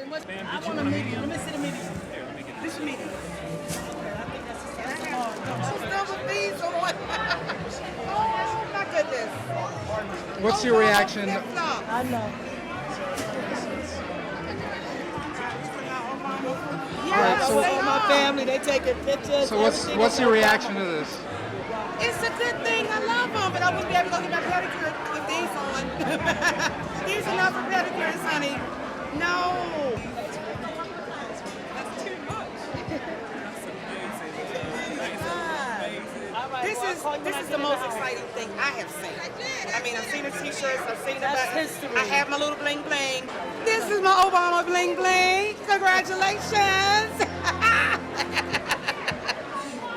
I want a medium. Let me see the medium. This medium. Double B's on one. Oh my goodness. What's your reaction? I know. Yeah, so my family, they taking pictures. So what's your reaction to this? It's a good thing. I love them, but I wouldn't be able to go get my pedicure with these on. These are not for pedicures, honey. No. That's too much. This is the most exciting thing I have seen. I mean, I've seen the t-shirts, I've seen the buttons. I have my little bling bling. This is my Obama bling bling. Congratulations.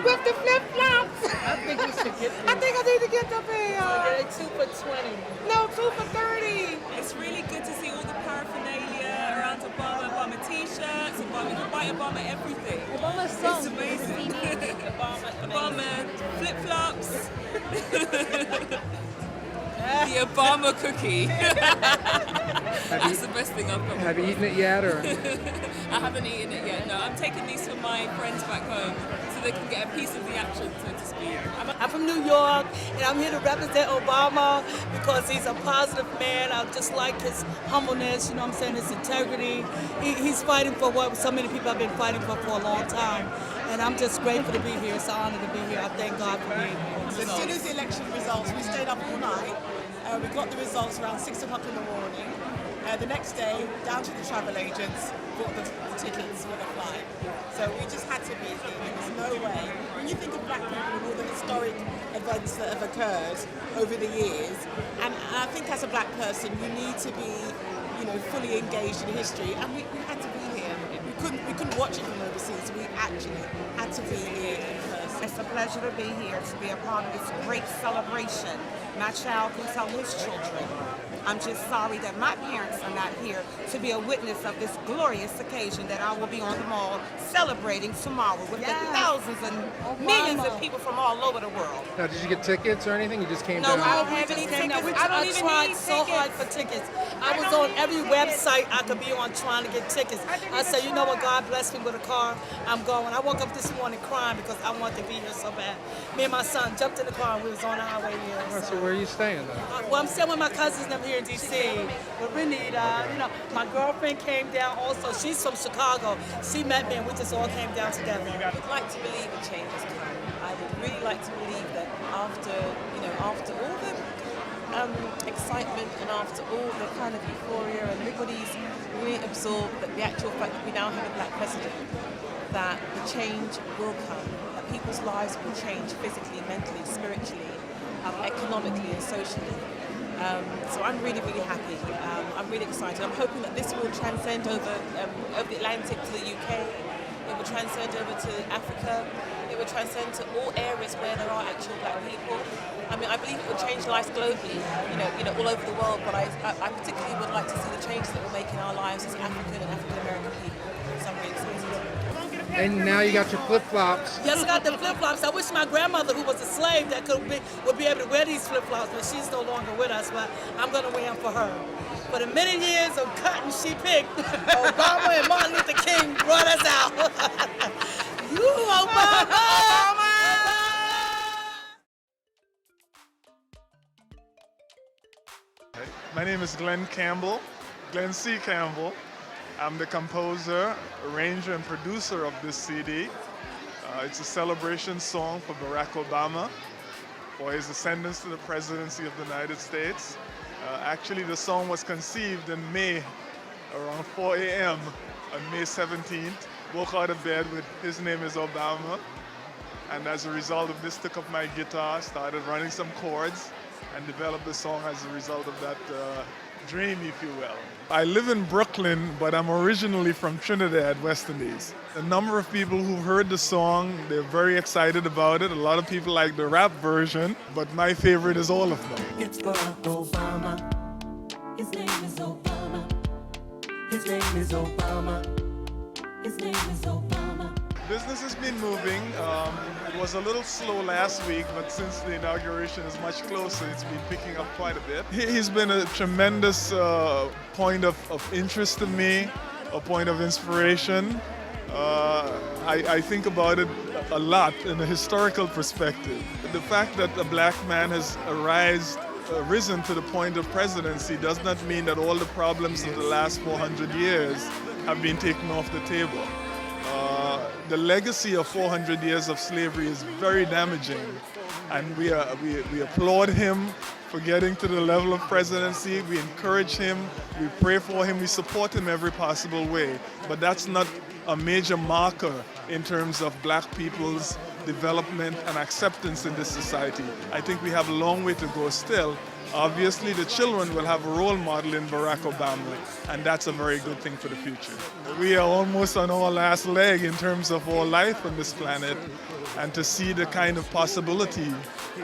With the flip flops. I think we should get them. I think I need to get the pair. They're 2 for $20. No, 2 for $30. It's really good to see all the paraphernalia around Obama t-shirts, Obama, buy Obama everything. Obama song. It's amazing. Obama flip-flops. The Obama cookie. That's the best thing I've got. Have you eaten it yet, or? I haven't eaten it yet. No, I'm taking these for my friends back home so they can get a piece of the action, so to speak. I'm from New York, and I'm here to represent Obama because he's a positive man. I just like his humbleness, you know what I'm saying, his integrity. He's fighting for what so many people have been fighting for a long time. And I'm just grateful to be here. It's an honor to be here. I thank God for being here. As soon as the election results, we stayed up all night. We got the results around 6 o'clock in the morning. The next day, down to the travel agents, bought the tickets for the flight. So we just had to be here. There was no way. When you think of black people and all the historic events that have occurred over the years, and I think as a black person, you need to be, fully engaged in history. And we had to be here. We couldn't watch it from overseas. We actually had to be here in person. It's a pleasure to be here, to be a part of this great celebration. My child can tell his children. I'm just sorry that my parents are not here to be a witness of this glorious occasion that I will be on the mall celebrating tomorrow with the thousands and millions of people from all over the world. Now, did you get tickets or anything? You just came No, down? I don't have any tickets. I don't even tried need so tickets. hard for tickets. I was on every website I could be on trying to get tickets. I said, you know what, God bless me with a car. I'm going. I woke up this morning crying because I wanted to be here so bad. Me and my son jumped in the car and we was on the highway here. Oh, so where are you staying then? Well, I'm staying with my cousins and them here in D.C. But we need, my girlfriend came down also. She's from Chicago. She met me and we just all came down together. I would like to believe a change has come. I would really like to believe that after all the excitement and after all the kind of euphoria and everybody's really absorbed that the actual fact that we now have a black president, that the change will come, that people's lives will change physically, mentally, spiritually, economically and socially. So I'm really, really happy. I'm really excited. I'm hoping that this will transcend over the Atlantic to the UK. It will transcend over to Africa. It will transcend to all areas where there are actual black people. I mean, I believe it will change lives globally, all over the world. But I particularly would like to see the changes that will make in our lives as African and African American people. So I'm really excited. And now you got your flip-flops. Yes, I got the flip-flops. I wish my grandmother, who was a slave, that would be able to wear these flip-flops, but she's no longer with us, but I'm going to wear them for her. For the many years of cotton she picked, Obama and Martin Luther King brought us out. You, Obama! My name is Glenn C. Campbell. I'm the composer, arranger, and producer of this CD. It's a celebration song for Barack Obama for his ascendance to the presidency of the United States. Actually, the song was conceived in May, around 4 a.m. on May 17th. Woke out of bed with "His name is Obama." And as a result of this, took up my guitar, started running some chords, and developed the song as a result of that dream, if you will. I live in Brooklyn, but I'm originally from Trinidad, West Indies. A number of people who've heard the song, they're very excited about it. A lot of people like the rap version, but my favorite is all of them. It's Barack Obama. His name is Obama. His name is Obama. His name is Obama. Business has been moving. It was a little slow last week, but since the inauguration is much closer, it's been picking up quite a bit. He's been a tremendous point of interest to me. a point of inspiration. I think about it a lot in a historical perspective. The fact that a black man has risen to the point of presidency does not mean that all the problems of the last 400 years have been taken off the table. The legacy of 400 years of slavery is very damaging, and we applaud him for getting to the level of presidency. We encourage him, we pray for him, we support him every possible way. But that's not a major marker in terms of black people's development and acceptance in this society. I think we have a long way to go still. Obviously, the children will have a role model in Barack Obama, and that's a very good thing for the future. We are almost on our last leg in terms of our life on this planet, and to see the kind of possibility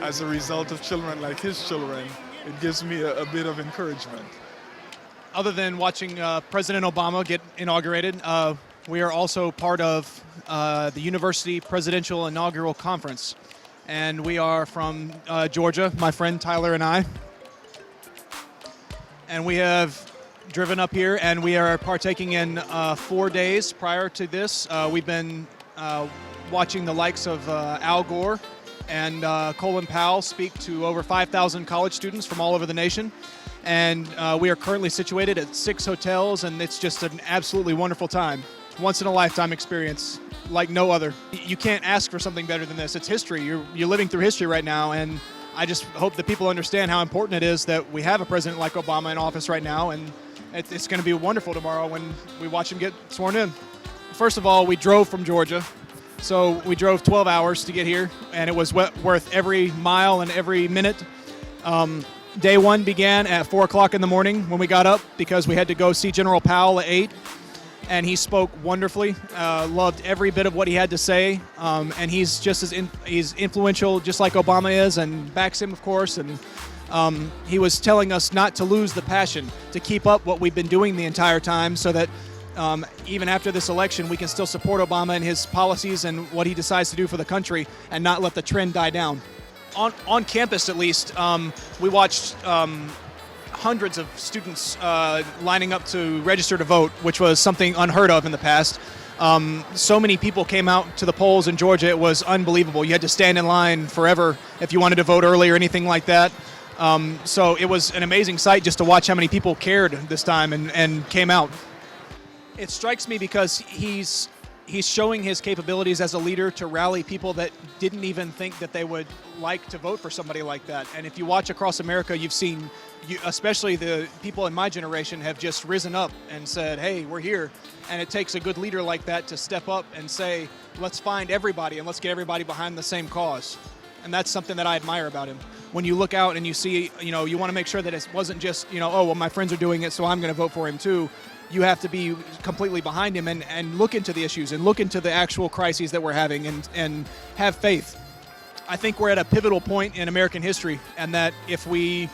as a result of children like his children, it gives me a bit of encouragement. Other than watching President Obama get inaugurated, we are also part of the University Presidential Inaugural Conference. And we are from Georgia, my friend Tyler and I. And we have driven up here, and we are partaking in 4 days prior to this. We've been watching the likes of Al Gore and Colin Powell speak to over 5,000 college students from all over the nation. And we are currently situated at 6 hotels, and it's just an absolutely wonderful time. Once-in-a-lifetime experience like no other. You can't ask for something better than this. It's history. You're living through history right now, and I just hope that people understand how important it is that we have a president like Obama in office right now, and it's going to be wonderful tomorrow when we watch him get sworn in. First of all, we drove from Georgia, so we drove 12 hours to get here, and it was worth every mile and every minute. Day one began at 4 o'clock in the morning when we got up because we had to go see General Powell at 8. And he spoke wonderfully, loved every bit of what he had to say, and he's just he's influential, just like Obama is, and backs him, of course. And he was telling us not to lose the passion, to keep up what we've been doing the entire time, so that even after this election, we can still support Obama and his policies and what he decides to do for the country, and not let the trend die down. On campus, at least, we watched hundreds of students lining up to register to vote, which was something unheard of in the past. So many people came out to the polls in Georgia, it was unbelievable. You had to stand in line forever if you wanted to vote early or anything like that. So it was an amazing sight just to watch how many people cared this time and came out. It strikes me because he's showing his capabilities as a leader to rally people that didn't even think that they would like to vote for somebody like that. And if you watch across America, you've seen, especially the people in my generation, have just risen up and said, hey, we're here. And it takes a good leader like that to step up and say, let's find everybody and let's get everybody behind the same cause. And that's something that I admire about him. When you look out and you see, you want to make sure that it wasn't just, oh, well, my friends are doing it, so I'm going to vote for him too. You have to be completely behind him and look into the issues and look into the actual crises that we're having and have faith. I think we're at a pivotal point in American history, and that if we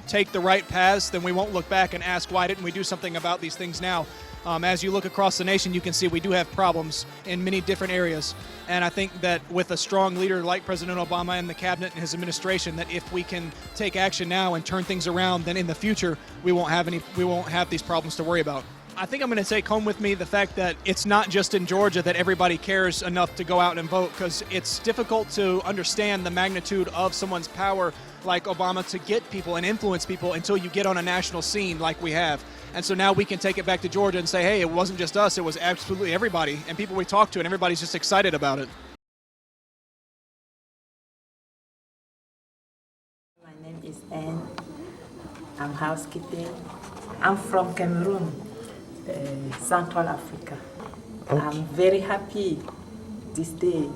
take the right paths, then we won't look back and ask, why didn't we do something about these things now? As you look across the nation, you can see we do have problems in many different areas. And I think that with a strong leader like President Obama and the cabinet and his administration, that if we can take action now and turn things around, then in the future we won't have these problems to worry about. I think I'm going to take home with me the fact that it's not just in Georgia that everybody cares enough to go out and vote, because it's difficult to understand the magnitude of someone's power like Obama to get people and influence people until you get on a national scene like we have. And so now we can take it back to Georgia and say, hey, it wasn't just us, it was absolutely everybody, and people we talked to, and everybody's just excited about it. My name is Anne. I'm housekeeping. I'm from Cameroon, Central Africa. Okay. I'm very happy this day.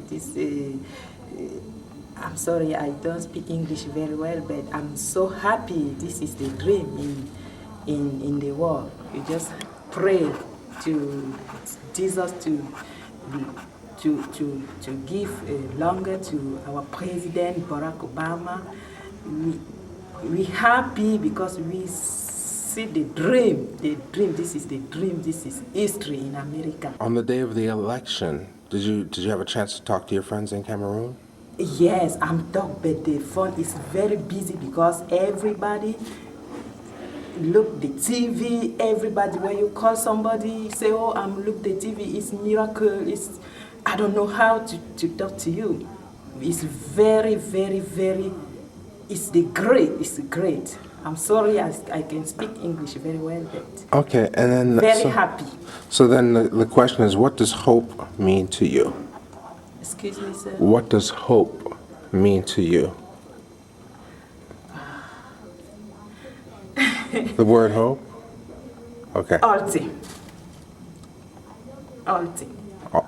I'm sorry I don't speak English very well, but I'm so happy. This is the dream in the world. We just pray to Jesus to give longer to our President Barack Obama. We happy because we see the dream. This is the dream. This is history in America. On the day of the election, did you have a chance to talk to your friends in Cameroon? Yes, I'm talking, but the phone is very busy because everybody look the TV. Everybody, when you call somebody, say, oh, I'm look the TV. It's miracle. I don't know how to talk to you. It's very, very, very. It's great. I'm sorry, I can speak English very well, but Okay, and then very happy. So then the question is, what does hope mean to you? Excuse me, sir. What does hope mean to you? The word hope? Okay. Everything.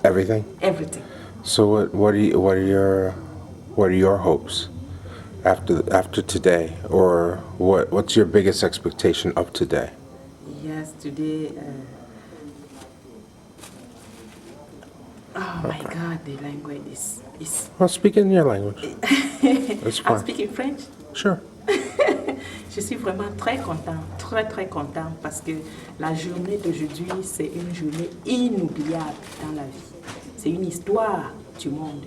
Everything? Everything. So what are your hopes after today, or what's your biggest expectation of today? Yes, today. Oh my God, the language is. Well, speak in your language. That's fine. I'm speaking French. Sure. Je suis vraiment très content parce que la journée d'aujourd'hui, c'est une journée inoubliable dans la vie. C'est une histoire du monde.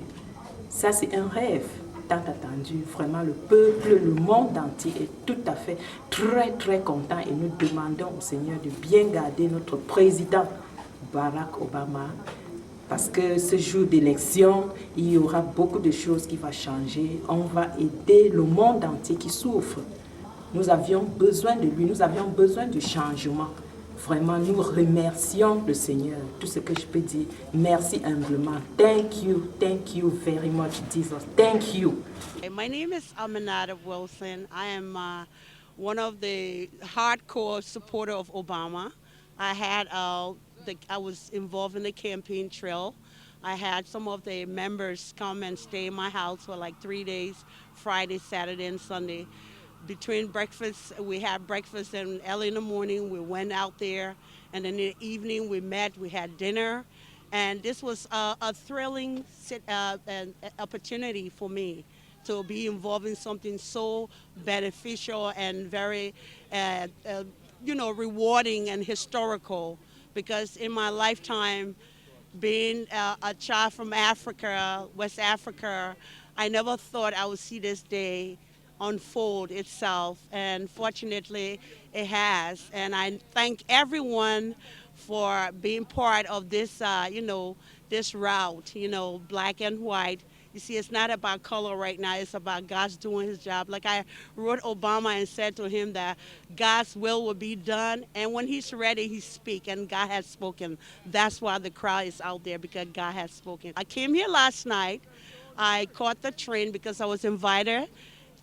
Ça, c'est un rêve tant attendu. Vraiment, le peuple, le monde entier est tout à fait très content et nous demandons au Seigneur de bien garder notre président Barack Obama. Parce que ce jour d'élection, il y aura beaucoup de choses qui vont changer. On va aider le monde entier qui souffre. Nous avions besoin de lui, nous avions besoin du changement. Vraiment, nous remercions le Seigneur. Tout ce que je peux dire, merci humblement. Thank you very much, Jesus. Thank you. My name is Aminata Wilson. I am one of the hardcore supporter of Obama. I was involved in the campaign trail. I had some of the members come and stay in my house for like 3 days, Friday, Saturday, and Sunday. Between breakfast, we had breakfast, and early in the morning we went out there, and then in the evening we met, we had dinner, and this was a thrilling an opportunity for me to be involved in something so beneficial and very, rewarding and historical, because in my lifetime, being a child from Africa, West Africa, I never thought I would see this day unfold itself, and fortunately it has. And I thank everyone for being part of this, this route, black and white. You see, it's not about color right now. It's about God's doing his job. Like I wrote Obama and said to him that God's will be done. And when he's ready, he speaks. And God has spoken. That's why the crowd is out there, because God has spoken. I came here last night. I caught the train because I was invited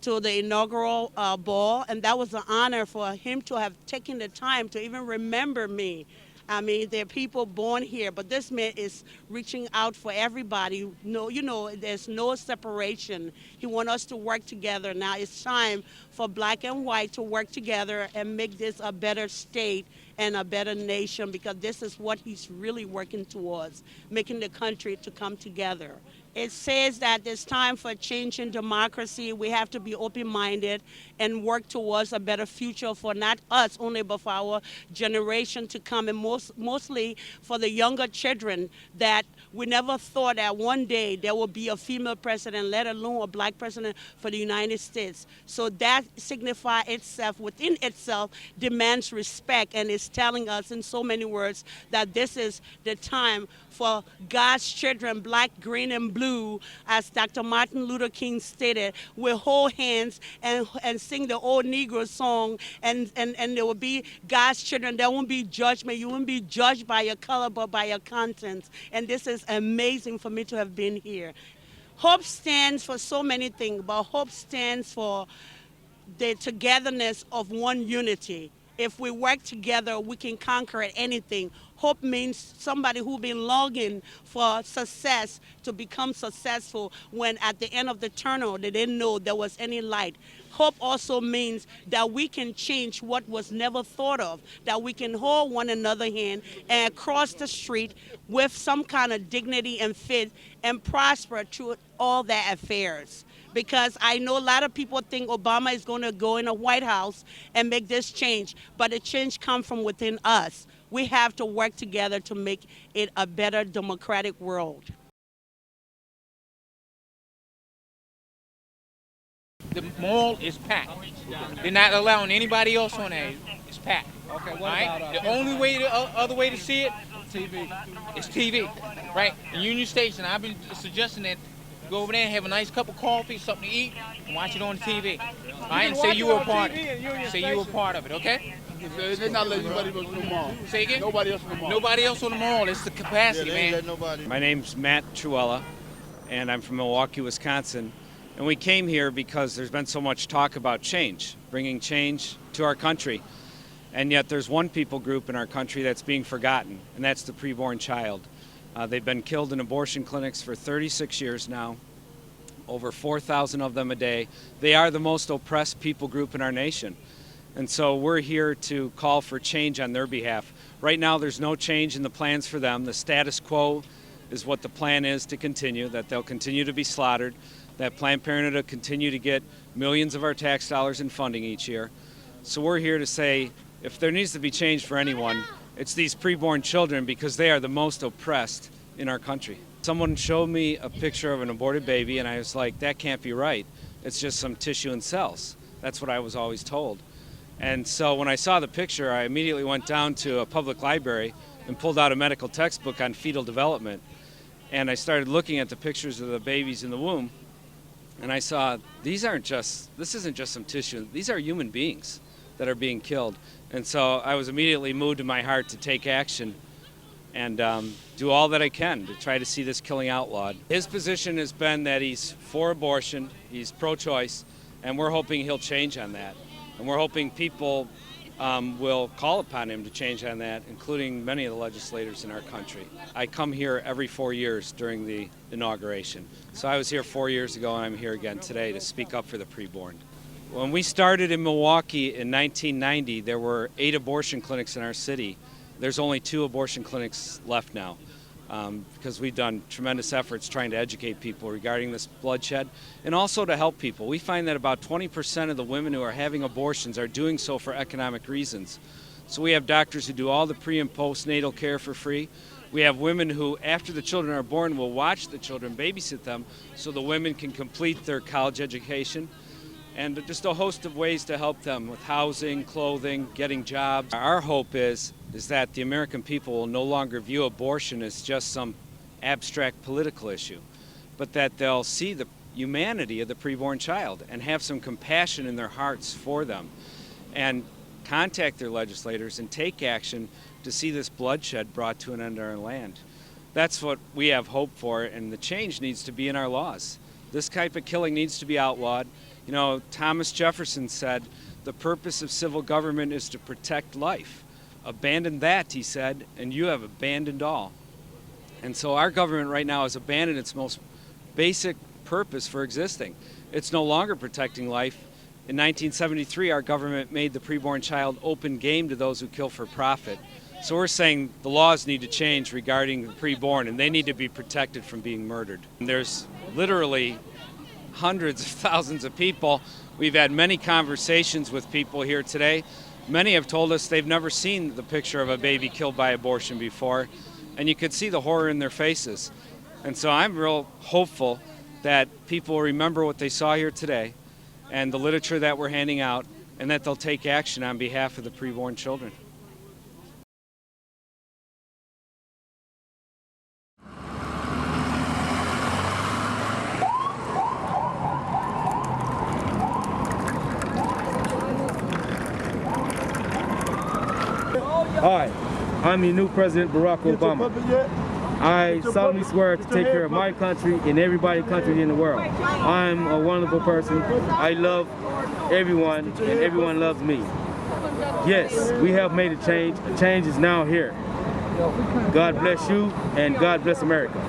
to the inaugural ball. And that was an honor for him to have taken the time to even remember me. I mean, there are people born here, but this man is reaching out for everybody. No, there's no separation. He wants us to work together. Now it's time for black and white to work together and make this a better state and a better nation, because this is what he's really working towards, making the country to come together. It says that it's time for change in democracy. We have to be open-minded and work towards a better future for not us only, but for our generation to come, and mostly for the younger children, that we never thought that one day there will be a female president, let alone a black president for the United States. So that signifies itself, within itself, demands respect, and is telling us in so many words that this is the time for God's children, black, green, and blue, as Dr. Martin Luther King stated, will hold hands and sing the old Negro song, and there will be God's children. There won't be judgment. You won't be judged by your color, but by your conscience. And this is amazing for me to have been here. Hope stands for so many things, but hope stands for the togetherness of one unity. If we work together, we can conquer anything. Hope means somebody who's been longing for success to become successful, when at the end of the tunnel they didn't know there was any light. Hope also means that we can change what was never thought of, that we can hold one another hand and cross the street with some kind of dignity and faith and prosper through all their affairs. Because I know a lot of people think Obama is going to go in the White House and make this change, but the change comes from within us. We have to work together to make it a better democratic world. the mall is packed. They're not allowing anybody else on there. It's packed. Okay, what Right? about The only way, the other way to see it TV? is TV, right? In Union Station, I've been suggesting that you go over there and have a nice cup of coffee, something to eat, and watch it on the TV. All right, and say you were a part. Say you were part of it, okay? They're not letting anybody else on the mall. Say again? Nobody else on the mall. Nobody else on the mall. It's the capacity, man. My name's Matt Truella, and I'm from Milwaukee, Wisconsin. And we came here because there's been so much talk about change, bringing change to our country. And yet there's one people group in our country that's being forgotten, and that's the preborn child. They've been killed in abortion clinics for 36 years now, over 4,000 of them a day. They are the most oppressed people group in our nation. And so we're here to call for change on their behalf. Right now there's no change in the plans for them. The status quo is what the plan is to continue, that they'll continue to be slaughtered, that Planned Parenthood will continue to get millions of our tax dollars in funding each year. So we're here to say, if there needs to be change for anyone, it's these preborn children, because they are the most oppressed in our country. Someone showed me a picture of an aborted baby, and I was like, that can't be right. It's just some tissue and cells. That's what I was always told. And so when I saw the picture, I immediately went down to a public library and pulled out a medical textbook on fetal development. And I started looking at the pictures of the babies in the womb, and I saw this isn't just some tissue. These are human beings that are being killed. And so I was immediately moved in my heart to take action and do all that I can to try to see this killing outlawed. His position has been that he's for abortion, he's pro-choice, and we're hoping he'll change on that. And we're hoping people will call upon him to change on that, including many of the legislators in our country. I come here every 4 years during the inauguration. So I was here 4 years ago, and I'm here again today to speak up for the preborn. When we started in Milwaukee in 1990, there were 8 abortion clinics in our city. There's only 2 abortion clinics left now, because we've done tremendous efforts trying to educate people regarding this bloodshed and also to help people. We find that about 20% of the women who are having abortions are doing so for economic reasons. So we have doctors who do all the pre and postnatal care for free. We have women who, after the children are born, will watch the children, babysit them, so the women can complete their college education. And just a host of ways to help them with housing, clothing, getting jobs. Our hope is that the American people will no longer view abortion as just some abstract political issue, but that they'll see the humanity of the preborn child and have some compassion in their hearts for them and contact their legislators and take action to see this bloodshed brought to an end in our land. That's what we have hope for, and the change needs to be in our laws. This type of killing needs to be outlawed. You know, Thomas Jefferson said, the purpose of civil government is to protect life. Abandon that, he said, and you have abandoned all. And so our government right now has abandoned its most basic purpose for existing. It's no longer protecting life. In 1973, our government made the preborn child open game to those who kill for profit. So we're saying the laws need to change regarding the preborn, and they need to be protected from being murdered. And there's literally hundreds of thousands of people. We've had many conversations with people here today. Many have told us they've never seen the picture of a baby killed by abortion before, and you could see the horror in their faces. And so I'm real hopeful that people will remember what they saw here today and the literature that we're handing out, and that they'll take action on behalf of the preborn children. Hi, I'm your new President Barack Obama. I solemnly swear to take care of my country and everybody's country in the world. I'm a wonderful person. I love everyone and everyone loves me. Yes, we have made a change. A change is now here. God bless you and God bless America.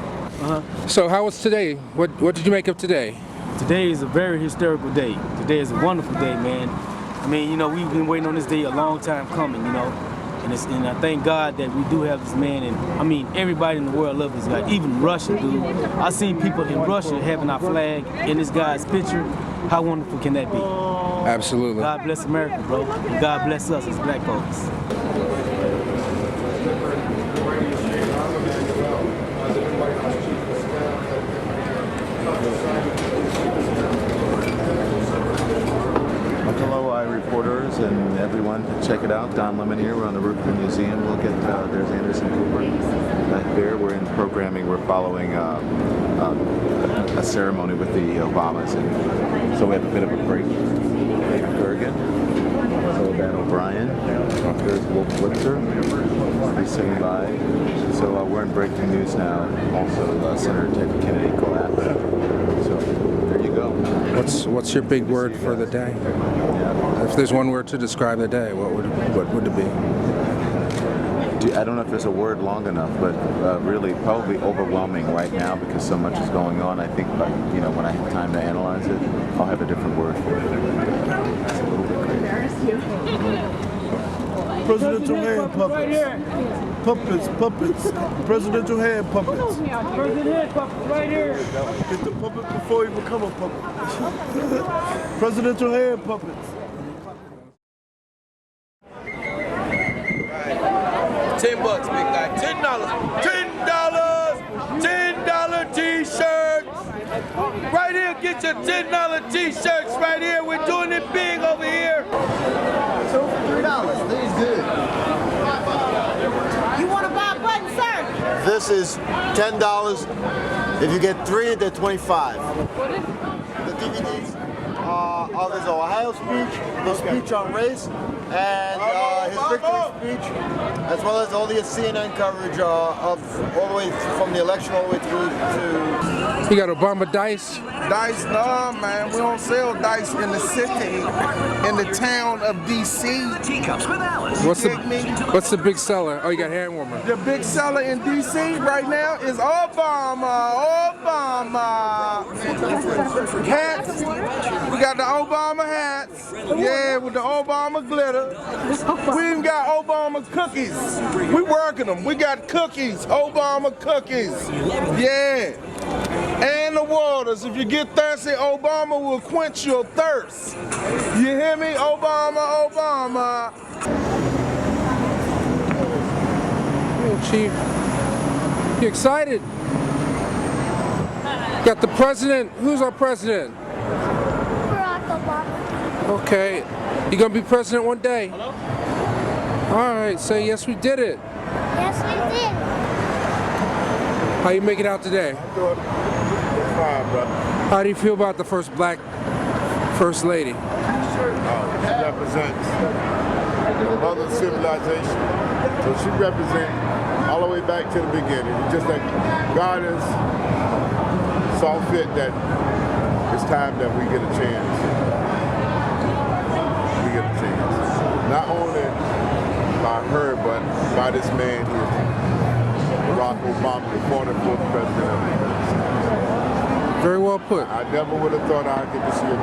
So how was today? What did you make of today? Today is a very historical day. Today is a wonderful day, man. I mean, you know, we've been waiting on this day a long time coming, you know. And I thank God that we do have this man, and I mean, everybody in the world loves this guy, even Russia, dude. I seen people in Russia having our flag in this guy's picture. How wonderful can that be? Absolutely. God bless America, bro. And God bless us as black folks. Hello, iReporters and everyone. Check it out. Don Lemon here. We're on the roof of the museum. We'll get there's Anderson Cooper back there. We're in programming. We're following a ceremony with the Obamas, and so we have a bit of a break. David Bergen, Dan O'Brien, there's Wolf Blitzer, he's singing live. So we're in breaking news now. Also, Senator Ted Kennedy collapsed. So there you go. What's your big word for the day? If there's one word to describe the day, what would it be? I don't know if there's a word long enough, but really probably overwhelming right now because so much is going on. I think, when I have time to analyze it, I'll have a different word for it. It's a little bit crazy. Presidential hand puppets. Puppets. Presidential hand puppets. President puppet, right here. Get the puppet before he become a puppet. Presidential hand puppets. $10, big guy. $10 t-shirts. Right here, get your $10 t-shirts right here. We're doing it big over here. So for $3, this is good. You want to buy a button, sir? This is $10. If you get 3, they're $25. The DVDs there's an Ohio speech, the speech on race, and his victory speech, as well as all the CNN coverage of all the way from the election all the way through to... You got Obama dice? Dice, no, man. We don't sell dice in the city, in the town of D.C. Teacups with Alice. What's the big seller? Oh, you got hand warmer. The big seller in D.C. right now is Obama. Hats. We got the Obama hats. Yeah, with the Obama glitter. We even got Obama cookies. We working them. We got cookies, Obama cookies. Yeah. And the waters. If you get thirsty, Obama will quench your thirst. You hear me? Obama. Hey, Chief. You excited? Got the president. Who's our president? Barack Obama. Okay. You gonna be president one day? Hello? All right. Say yes, we did it. Yes, we did. How you make it out today? I'm doing fine, brother. How do you feel about the first black first lady? She represents the mother of civilization. So she represents all the way back to the beginning. It's just that God has saw fit that it's time that we get a chance. We get a chance. Not only by her, but by this man here, Barack Obama, the 44th president of the United States. Very well put. I never would have thought I'd get to see it.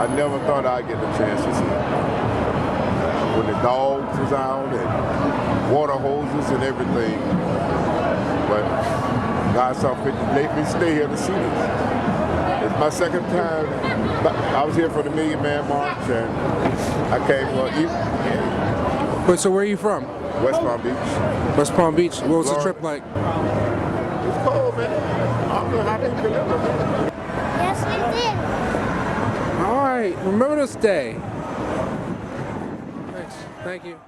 I never thought I'd get the chance to see it. When the dogs was out and water hoses and everything. But God saw fit to make me stay here to see this. It's my second time. I was here for the Million Man March and I came Wait, so where are you from? West Palm Beach. West Palm Beach. What was the trip like? It's cold, man. I'm gonna have to deliver. Yes, we did. All right. Remember this day. Thanks. Thank you.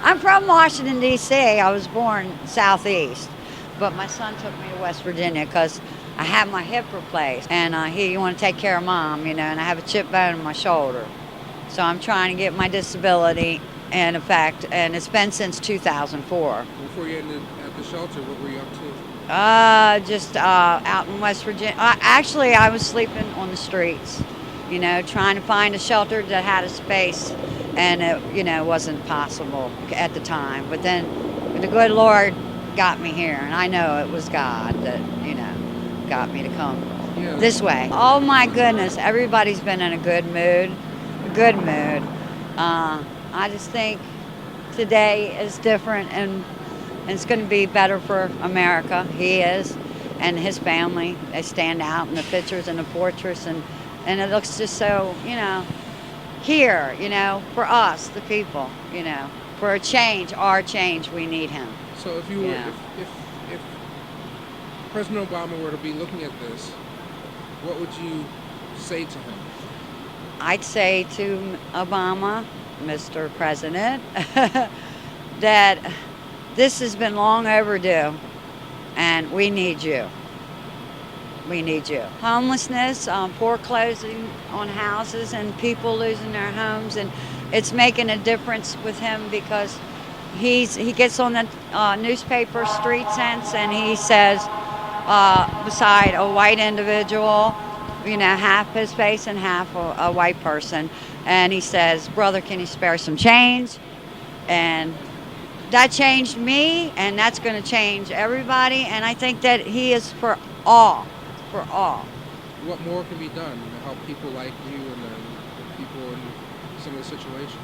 I'm from Washington, D.C. I was born southeast, but my son took me to West Virginia because I had my hip replaced, and he wanted to take care of Mom, and I have a chip bone in my shoulder. So I'm trying to get my disability in effect, and it's been since 2004. Before you ended at the shelter, what were you up to? Just out in West Virginia. Actually, I was sleeping on the streets, trying to find a shelter that had a space, and it, wasn't possible at the time. But then the good Lord got me here, and I know it was God that, got me to come this way. Oh my goodness, everybody's been in a good mood. I just think today is different, and it's going to be better for America. He is, and his family. They stand out in the pictures and the portraits, and it looks just so, here, for us, the people, for a change, our change, we need him. So if you were, Yeah. if President Obama were to be looking at this, what would you say to him? I'd say to Obama, Mr. President, that this has been long overdue, and we need you. We need you. Homelessness, foreclosing on houses, and people losing their homes, and it's making a difference with him because he gets on the newspaper Street Sense and he says, beside a white individual, you know, half his face and half a white person, and he says, "Brother, can you spare some change?" And that changed me, and that's going to change everybody. And I think that he is for all. For all. What more can be done to help people like you and people in similar situations?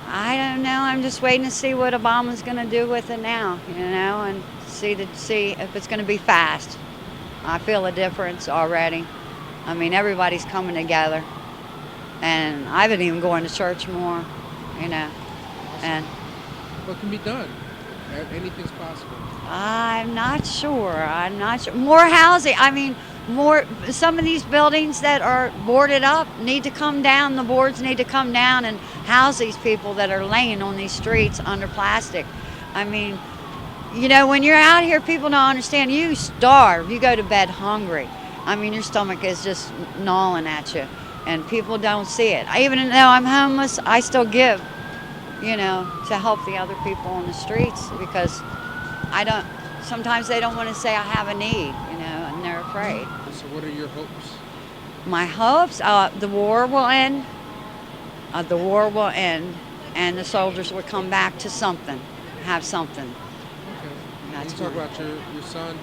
I don't know. I'm just waiting to see what Obama's going to do with it now, you know, and see if it's going to be fast. I feel a difference already. I mean, everybody's coming together, and I've been even going to church more, you know. And What can be done? Anything's possible. I'm not sure. I'm not sure. More housing. I mean, more. Some of these buildings that are boarded up need to come down. The boards need to come down and house these people that are laying on these streets under plastic. I mean, you know, when you're out here, people don't understand. You starve. You go to bed hungry. I mean, your stomach is just gnawing at you, and people don't see it. Even though I'm homeless, I still give, you know, to help the other people on the streets because sometimes they don't want to say I have a need, you know, and they're afraid. So what are your hopes? My hopes, the war will end. The war will end, and the soldiers will come back to something, have something. Okay. That's you talk about your son.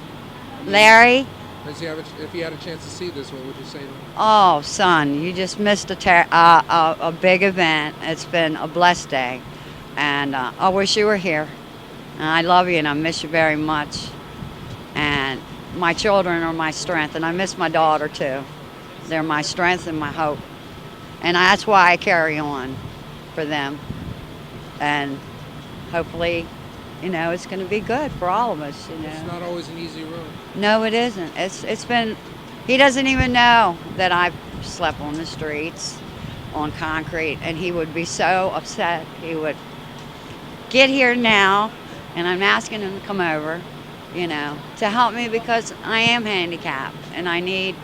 Larry. If he had a chance to see this, what would you say to him? Oh, son, you just missed a big event. It's been a blessed day, and I wish you were here. And I love you, and I miss you very much. And my children are my strength, and I miss my daughter too. They're my strength and my hope, and that's why I carry on for them. And hopefully, you know, it's going to be good for all of us. You know, It's not always an easy road. no, it isn't. It's been. He doesn't even know that I've slept on the streets, on concrete, and he would be so upset. He would get here now, and I'm asking him to come over, you know, to help me because I am handicapped and I need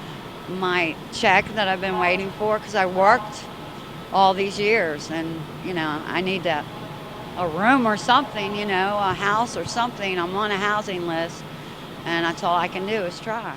my check that I've been waiting for because I worked all these years, and you know, I need a room or something, you know, a house or something. I'm on a housing list, and that's all I can do is try.